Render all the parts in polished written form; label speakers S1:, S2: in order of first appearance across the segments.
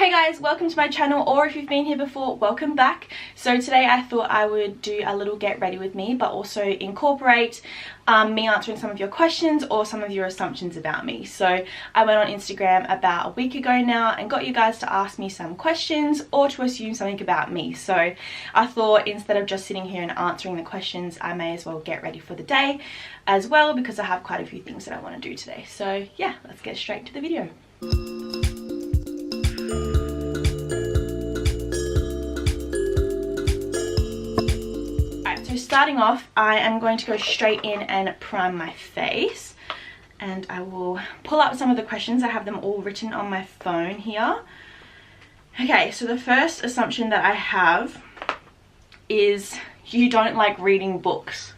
S1: Hey guys, welcome to my channel, or if you've been here before, welcome back. So today I thought I would do a little get ready with me, but also incorporate me answering some of your questions or some of your assumptions about me. So I went on Instagram about a week ago now and got you guys to ask me some questions or to assume something about me. So I thought instead of just sitting here and answering the questions, I may as well get ready for the day as well, because I have quite a few things that I want to do today. So yeah, let's get straight to the video. So starting off, I am going to go straight in and prime my face, and I will pull up some of the questions. I have them all written on my phone here. Okay, so the first assumption that I have is you don't like reading books.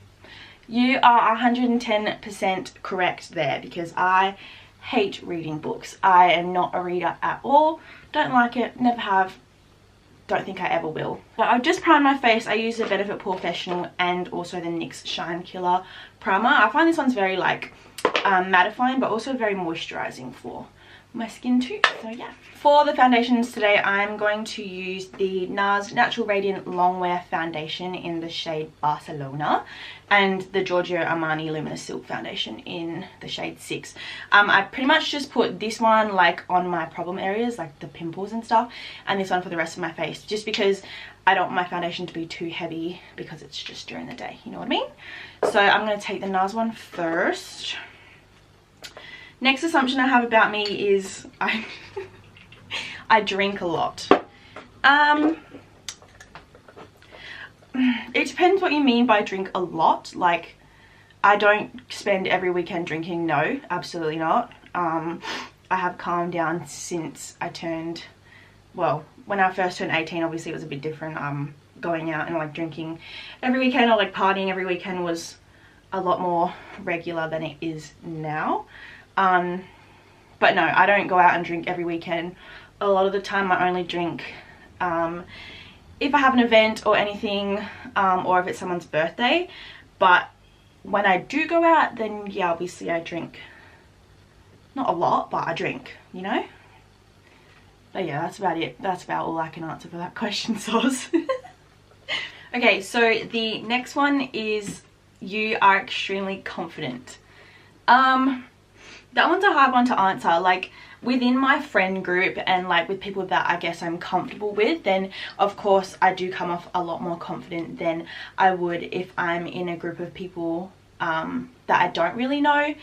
S1: You are 110% correct there, because I hate reading books. I am not a reader at all. Don't like it, never have. Don't think I ever will. So I've just primed my face. I use the Benefit Professional and also the NYX Shine Killer primer. I find this one's very like mattifying, but also very moisturizing for my skin too. So yeah. For the foundations today, I'm going to use the NARS Natural Radiant Longwear Foundation in the shade Barcelona and the Giorgio Armani Luminous Silk Foundation in the shade 6. I pretty much just put this one like on my problem areas, like the pimples and stuff, and this one for the rest of my face, just because I don't want my foundation to be too heavy because it's just during the day, you know what I mean? So I'm going to take the NARS one first. Next assumption I have about me is I drink a lot. It depends what you mean by drink a lot. Like, I don't spend every weekend drinking. No, absolutely not. I have calmed down since I turned, well, when I first turned 18, obviously it was a bit different. Going out and like drinking every weekend or like partying every weekend was a lot more regular than it is now. But no, I don't go out and drink every weekend. A lot of the time I only drink if I have an event or anything, or if it's someone's birthday. But when I do go out, then yeah, obviously I drink. Not a lot, but I drink, you know? But yeah, that's about it. That's about all I can answer for that question, Sauce. Okay, so the next one is you are extremely confident. That one's a hard one to answer. Like, within my friend group and like with people that I guess I'm comfortable with, then of course I do come off a lot more confident than I would if I'm in a group of people that I don't really know.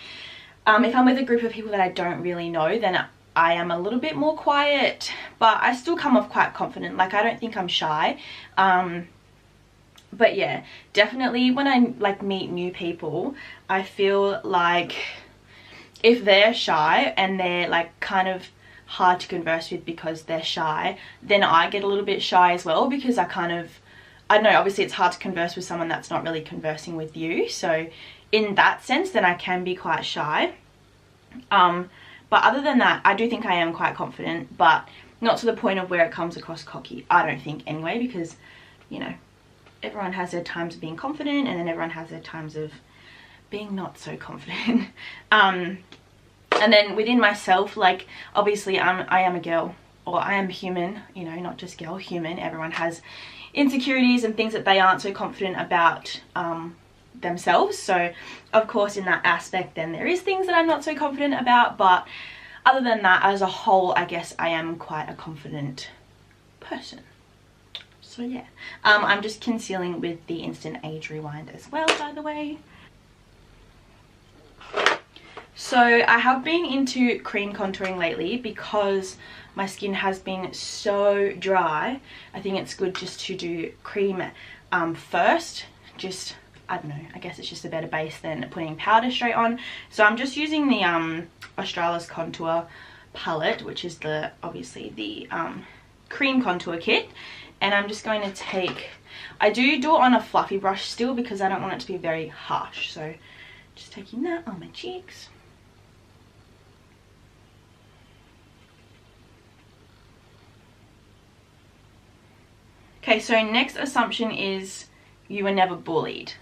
S1: If I'm with a group of people that I don't really know, then I am a little bit more quiet, but I still come off quite confident. Like, I don't think I'm shy. But yeah, definitely when I like meet new people, I feel like if they're shy and they're like kind of hard to converse with because they're shy, then I get a little bit shy as well, because I don't know, obviously it's hard to converse with someone that's not really conversing with you. So in that sense, then I can be quite shy. But other than that, I do think I am quite confident, but not to the point of where it comes across cocky. I don't think anyway, because, you know, everyone has their times of being confident and then everyone has their times of being not so confident. And then within myself, like, obviously I am a girl, or I am human, you know, not just girl, human. Everyone has insecurities and things that they aren't so confident about themselves. So of course in that aspect, then there is things that I'm not so confident about, but other than that, as a whole, I guess I am quite a confident person. So yeah, I'm just concealing with the Instant Age Rewind as well, by the way. So I have been into cream contouring lately because my skin has been so dry. I think it's good just to do cream first. Just, I don't know, I guess it's just a better base than putting powder straight on. So I'm just using the Australis Contour palette, which is the obviously the cream contour kit. And I'm just going to take, I do it on a fluffy brush still because I don't want it to be very harsh. So just taking that on my cheeks. Okay, so next assumption is you were never bullied.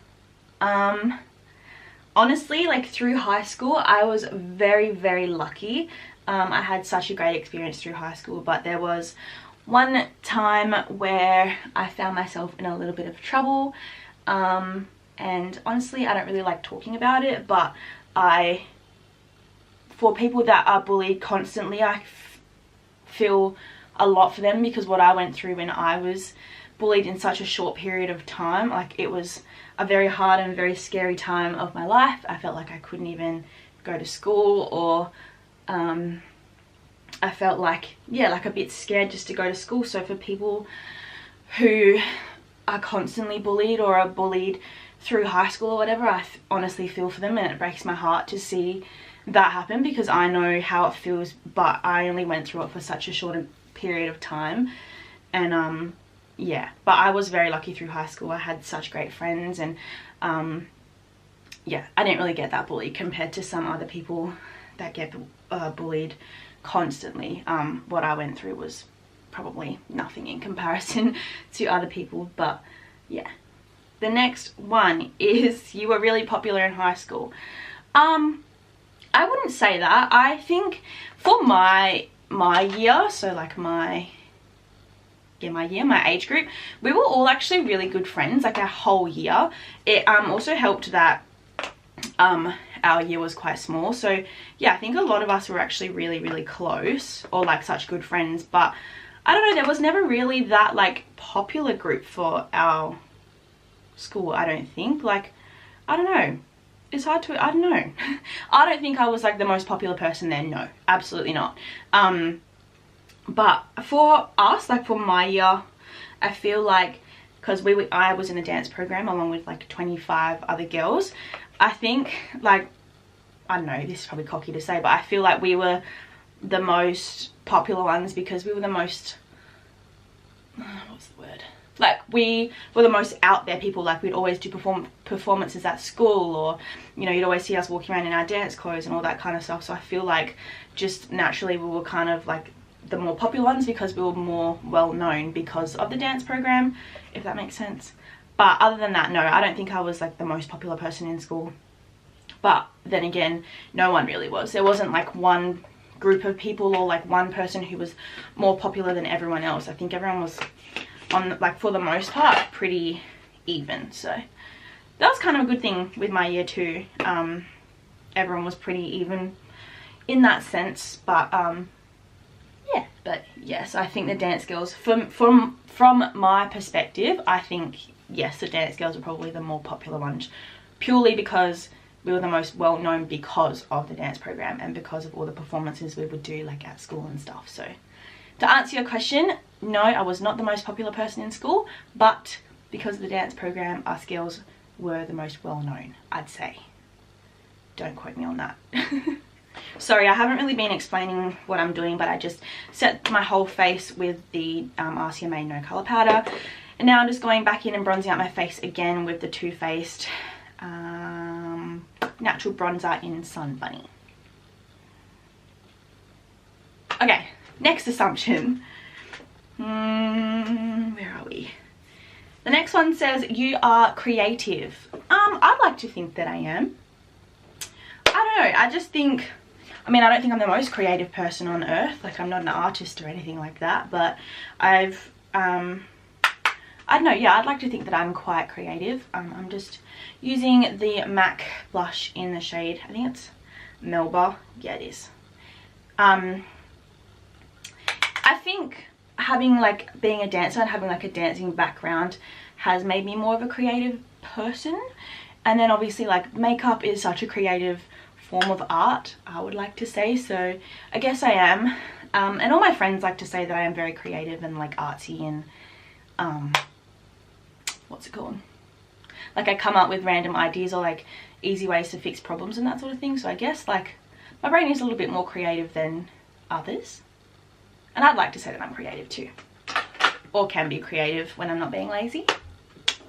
S1: Honestly, like through high school, I was very, very lucky. I had such a great experience through high school, but there was one time where I found myself in a little bit of trouble, and honestly I don't really like talking about it, but for people that are bullied constantly, I feel a lot for them, because what I went through when I was bullied in such a short period of time, like, it was a very hard and very scary time of my life. I felt like I couldn't even go to school, or I felt like, yeah, like a bit scared just to go to school. So for people who are constantly bullied or are bullied through high school or whatever, I honestly feel for them, and it breaks my heart to see that happen, because I know how it feels, but I only went through it for such a short period of time. And yeah, but I was very lucky through high school. I had such great friends, and yeah, I didn't really get that bullied compared to some other people that get bullied constantly. What I went through was probably nothing in comparison to other people. But yeah, the next one is, you were really popular in high school. I wouldn't say that. I think for my year, so like my age group, we were all actually really good friends, like our whole year. It also helped that our year was quite small, so yeah, I think a lot of us were actually really close, or like such good friends. But I don't know, there was never really that like popular group for our school, I don't think. Like, I don't know, it's hard to, I don't know. I don't think I was like the most popular person there, no, absolutely not. But for us, like for my year, I feel like, because I was in a dance program along with like 25 other girls, I think, like, I don't know, this is probably cocky to say, but I feel like we were the most popular ones, because we were the most, what's the word? Like, we were the most out there people. Like, we'd always do performances at school, or, you know, you'd always see us walking around in our dance clothes and all that kind of stuff. So I feel like just naturally we were kind of like the more popular ones, because we were more well known because of the dance program, if that makes sense. But other than that, no, I don't think I was like the most popular person in school. But then again, no one really was. There wasn't like one group of people or like one person who was more popular than everyone else. I think everyone was, on like, for the most part, pretty even. So that was kind of a good thing with my year too. Everyone was pretty even in that sense. But yeah, but yes, I think the dance girls, from my perspective, I think yes, the dance girls are probably the more popular ones, purely because we were the most well known because of the dance program and because of all the performances we would do like at school and stuff. So to answer your question, no, I was not the most popular person in school, but because of the dance program, us girls were the most well known, I'd say. Don't quote me on that. Sorry, I haven't really been explaining what I'm doing, but I just set my whole face with the RCMA No Colour Powder. And now I'm just going back in and bronzing out my face again with the Too Faced Natural Bronzer in Sun Bunny. Okay, next assumption. Where are we? The next one says, you are creative. I'd like to think that I am. I don't know, I just think, I mean, I don't think I'm the most creative person on earth. Like, I'm not an artist or anything like that, but I don't know, yeah, I'd like to think that I'm quite creative. I'm just using the MAC blush in the shade, I think it's Melba. Yeah, it is. I think having like, being a dancer and having like a dancing background has made me more of a creative person. And then obviously like makeup is such a creative form of art, I would like to say. So I guess I am. And all my friends like to say that I am very creative and like artsy and what's it called? Like, I come up with random ideas or like easy ways to fix problems and that sort of thing. So I guess like my brain is a little bit more creative than others. And I'd like to say that I'm creative too. Or can be creative when I'm not being lazy,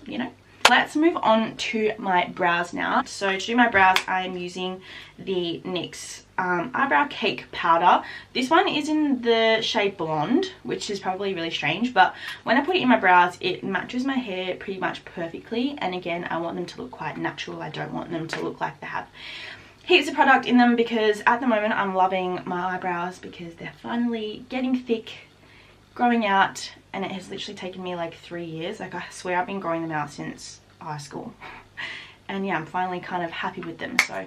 S1: you know. Let's move on to my brows now. So to do my brows, I'm using the NYX Eyebrow Cake Powder. This one is in the shade Blonde, which is probably really strange, but when I put it in my brows, it matches my hair pretty much perfectly. And again, I want them to look quite natural. I don't want them to look like they have heaps of product in them because at the moment I'm loving my eyebrows because they're finally getting thick, growing out, and it has literally taken me like 3 years. Like I swear I've been growing them out since high school. And yeah, I'm finally kind of happy with them. So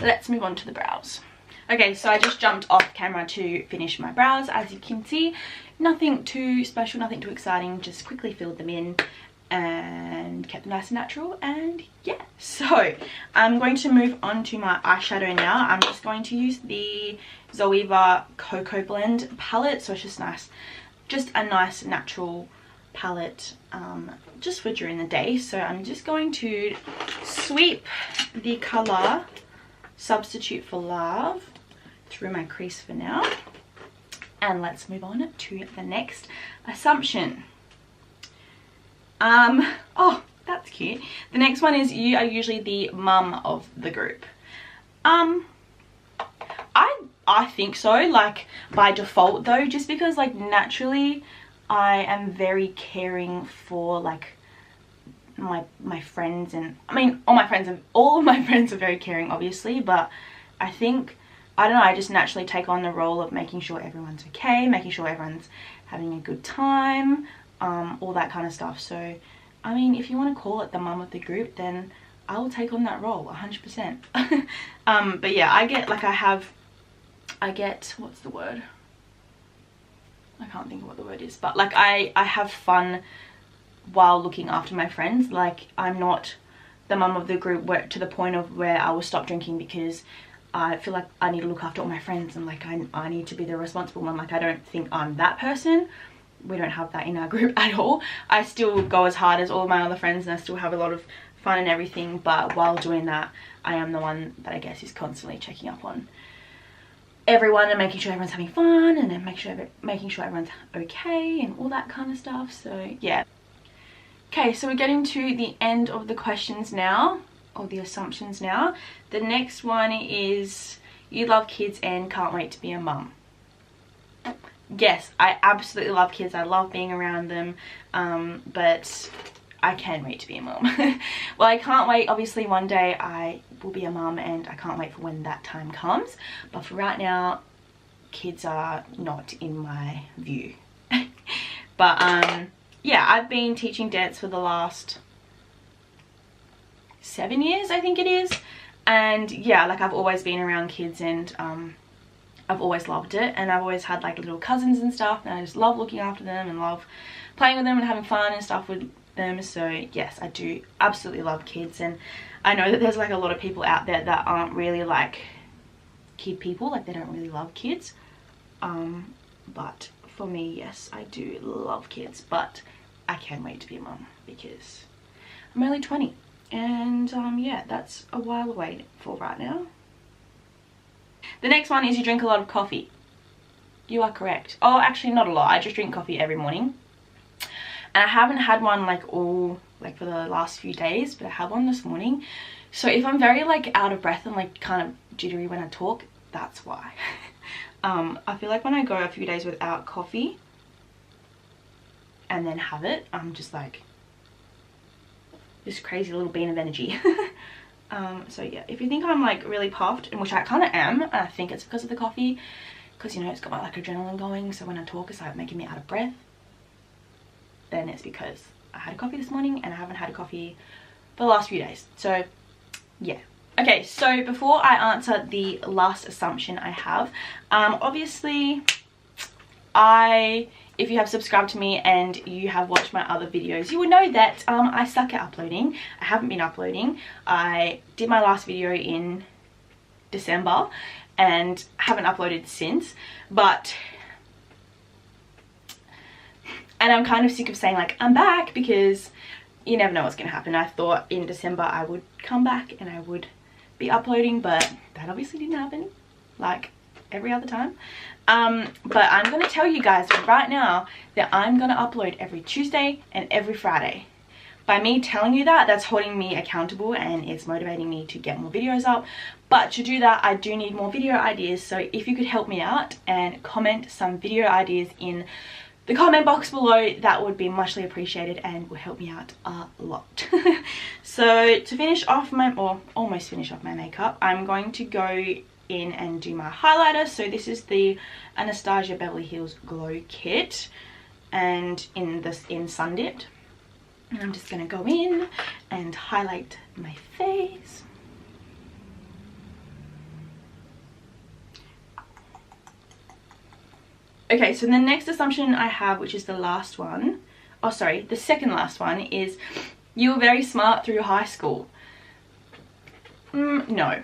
S1: let's move on to the brows. Okay, so I just jumped off camera to finish my brows. As you can see, nothing too special, nothing too exciting, just quickly filled them in and kept them nice and natural. And yeah, so I'm going to move on to my eyeshadow now. I'm just going to use the Zoeva Cocoa Blend palette. So it's just nice, just a nice natural palette just for during the day. So I'm just going to sweep the color Substitute for Love through my crease for now, and let's move on to the next assumption. Oh, that's cute. The next one is you are usually the mum of the group. I think so, like by default though, just because like naturally I am very caring for like my friends, and I mean all of my friends are very caring obviously, but I think, I don't know, I just naturally take on the role of making sure everyone's okay, making sure everyone's having a good time, all that kind of stuff. So I mean, if you want to call it the mum of the group, then I will take on that role 100%. But yeah, I get, what's the word? I can't think of what the word is, but like I have fun while looking after my friends. Like I'm not the mum of the group to the point of where I will stop drinking because I feel like I need to look after all my friends and like I need to be the responsible one. Like I don't think I'm that person. We don't have that in our group at all. I still go as hard as all of my other friends and I still have a lot of fun and everything, but while doing that I am the one that I guess is constantly checking up on everyone and making sure everyone's having fun, and then making sure everyone's okay and all that kind of stuff. So yeah. Okay, so we're getting to the end of the questions now, or the assumptions now. The next one is you love kids and can't wait to be a mum. Yes, I absolutely love kids. I love being around them, but I can wait to be a mum. Well, I can't wait. Obviously one day I will be a mum and I can't wait for when that time comes, but for right now kids are not in my view. But yeah, I've been teaching dance for the last 7 years, I think it is, and yeah, like I've always been around kids, and I've always loved it, and I've always had like little cousins and stuff, and I just love looking after them and love playing with them and having fun and stuff with them. So yes, I do absolutely love kids, and I know that there's like a lot of people out there that aren't really like kid people, like they don't really love kids, but for me, yes, I do love kids, but I can't wait to be a mum because I'm only 20, and yeah, that's a while away for right now. The next one is you drink a lot of coffee. You are correct. Oh, actually not a lot. I just drink coffee every morning. And I haven't had one like for the last few days, but I had one this morning. So if I'm very like out of breath and like kind of jittery when I talk, that's why. I feel like when I go a few days without coffee and then have it, I'm just like this crazy little bean of energy. So yeah, if you think I'm like really puffed, and which I kind of am, and I think it's because of the coffee, because you know it's got my like adrenaline going, so when I talk it's like making me out of breath, then it's because I had a coffee this morning and I haven't had a coffee for the last few days. So yeah. Okay, so before I answer the last assumption I have, obviously if you have subscribed to me and you have watched my other videos, you would know that I suck at uploading. I haven't been uploading. I did my last video in December and haven't uploaded since, and I'm kind of sick of saying like I'm back, because you never know what's gonna happen. I thought in December I would come back and I would be uploading, but that obviously didn't happen like every other time. But I'm gonna tell you guys right now that I'm gonna upload every Tuesday and every Friday. By me telling you that, that's holding me accountable and it's motivating me to get more videos up. But to do that, I do need more video ideas. So if you could help me out and comment some video ideas in the comment box below, that would be muchly appreciated and will help me out a lot. So to finish off my, or almost finish off my makeup, I'm going to go in and do my highlighter. So this is the Anastasia Beverly Hills Glow Kit, and in Sun Dipped. And I'm just going to go in and highlight my face. Okay, so the next assumption I have, which is the last one, oh sorry, the second last one, is you were very smart through high school. No.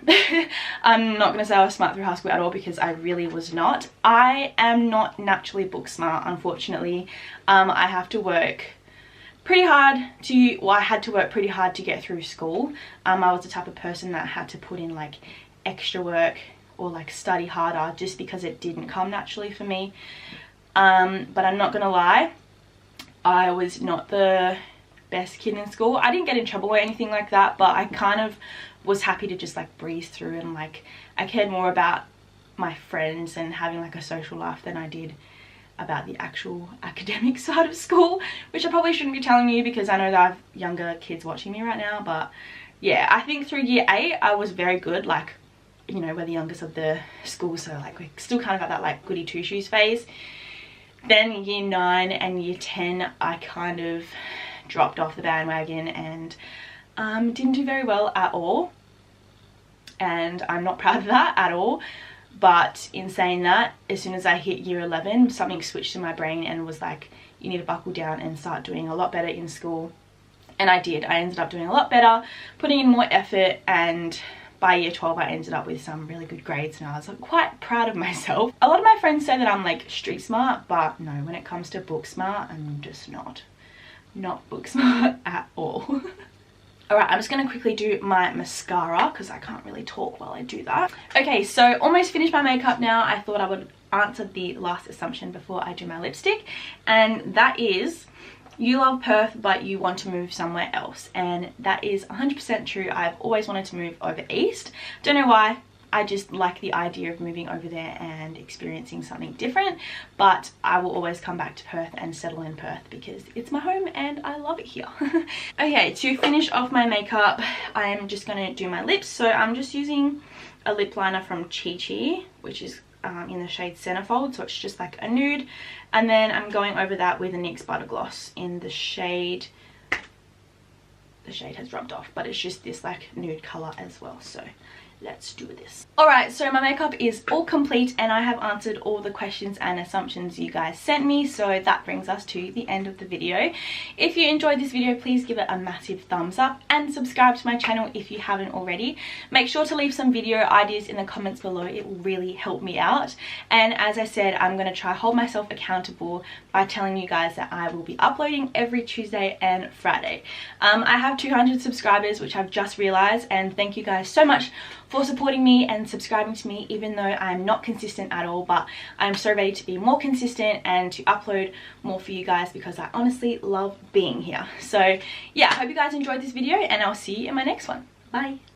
S1: I'm not going to say I was smart through high school at all, because I really was not. I am not naturally book smart, unfortunately. I have to work pretty hard to, well, I had to work pretty hard to get through school. I was the type of person that had to put in like extra work or like study harder just because it didn't come naturally for me. But I'm not gonna lie, I was not the best kid in school. I didn't get in trouble or anything like that, but I kind of was happy to just like breeze through, and like I cared more about my friends and having like a social life than I did about the actual academic side of school, which I probably shouldn't be telling you because I know that I have younger kids watching me right now. But yeah, I think through year 8 I was very good. Like, you know, we're the youngest of the school, so like we still kind of got that like goody two shoes phase. Then year 9 and year 10 I kind of dropped off the bandwagon and didn't do very well at all, and I'm not proud of that at all. But in saying that, as soon as I hit year 11, something switched in my brain and was like, you need to buckle down and start doing a lot better in school. And I did. I ended up doing a lot better, putting in more effort, and by year 12 I ended up with some really good grades, and I was like quite proud of myself. A lot of my friends say that I'm like street smart, but no, when it comes to book smart, I'm just not book smart at all. Alright, I'm just going to quickly do my mascara because I can't really talk while I do that. Okay, so almost finished my makeup now. I thought I would answer the last assumption before I do my lipstick, and that is you love Perth but you want to move somewhere else. And that is 100% true. I've always wanted to move over east. Don't know why. I just like the idea of moving over there and experiencing something different, but I will always come back to Perth and settle in Perth because it's my home and I love it here. Okay, to finish off my makeup, I'm just going to do my lips. So I'm just using a lip liner from Chi Chi, which is in the shade Centerfold, so it's just like a nude, and then I'm going over that with a NYX Butter Gloss in the shade, the shade has dropped off, but it's just this like nude color as well. So let's do this. Alright, so my makeup is all complete and I have answered all the questions and assumptions you guys sent me, so that brings us to the end of the video. If you enjoyed this video, please give it a massive thumbs up and subscribe to my channel if you haven't already. Make sure to leave some video ideas in the comments below, it will really help me out. And as I said, I'm going to try hold myself accountable by telling you guys that I will be uploading every Tuesday and Friday. I have 200 subscribers, which I've just realized, and thank you guys so much for supporting me and subscribing to me, even though I'm not consistent at all. But I'm so ready to be more consistent and to upload more for you guys because I honestly love being here. So yeah, I hope you guys enjoyed this video and I'll see you in my next one. Bye.